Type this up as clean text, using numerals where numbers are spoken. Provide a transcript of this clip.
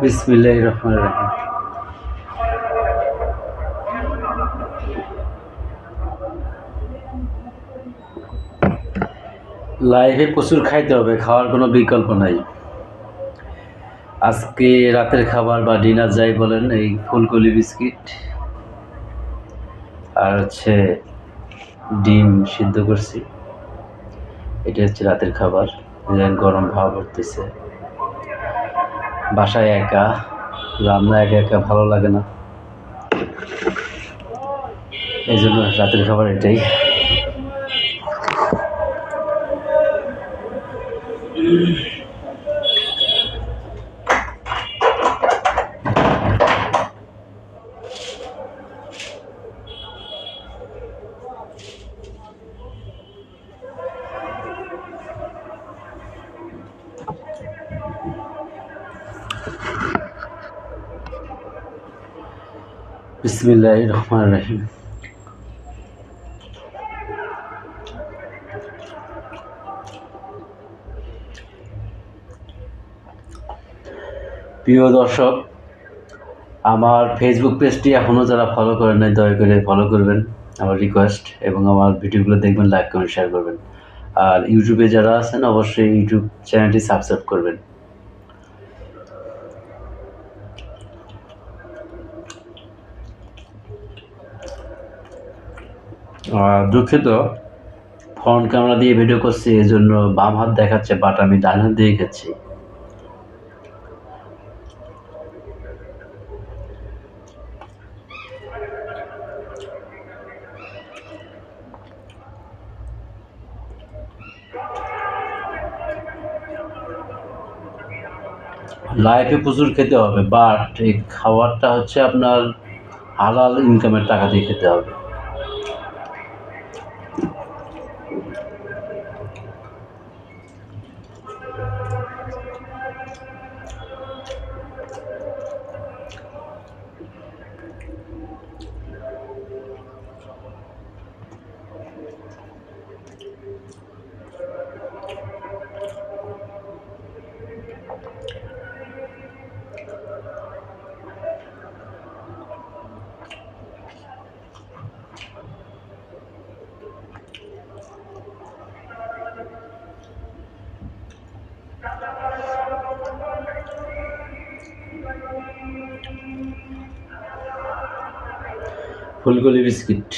বিসমিল্লাহির রহমানির রহিম। লাইফে প্রচুর খাইতে হবে, খাওয়ার কোনো বিকল্প নাই। আজকে রাতের খাবার বা ডিনার যাই বলেন, এই ফুলকলি বিস্কিট আর হচ্ছে ডিম সিদ্ধ করছি। এটা হচ্ছে রাতের খাবার। গরম ভাব পড়তেছে, বাসায় একা, রান্না একা একা ভালো লাগে না, এই জন্য রাতের খাবার এটাই। বিসমিল্লাহির রহমানির রহিম। প্রিয় দর্শক, আমার ফেসবুক পেজটি এখনও যারা ফলো করেন নাই, দয়া করে ফলো করবেন, আমার রিকোয়েস্ট। এবং আমার ভিডিওগুলো দেখবেন, লাইক কমেন্ট শেয়ার করবেন। আর ইউটিউবে যারা আছেন অবশ্যই ইউটিউব চ্যানেলটি সাবস্ক্রাইব করবেন। দুঃখিত, ফ্রন্ট ক্যামেরা দিয়ে ভিডিও করছি, এই জন্য বাম হাত দেখাচ্ছে, বাট আমি ডান হাত দিয়ে খাচ্ছি। লাইফে প্রচুর খেতে হবে, বাট এই খাবারটা হচ্ছে আপনার হালাল ইনকামের টাকা দিয়ে খেতে হবে। ফুলকলি বিস্কিট।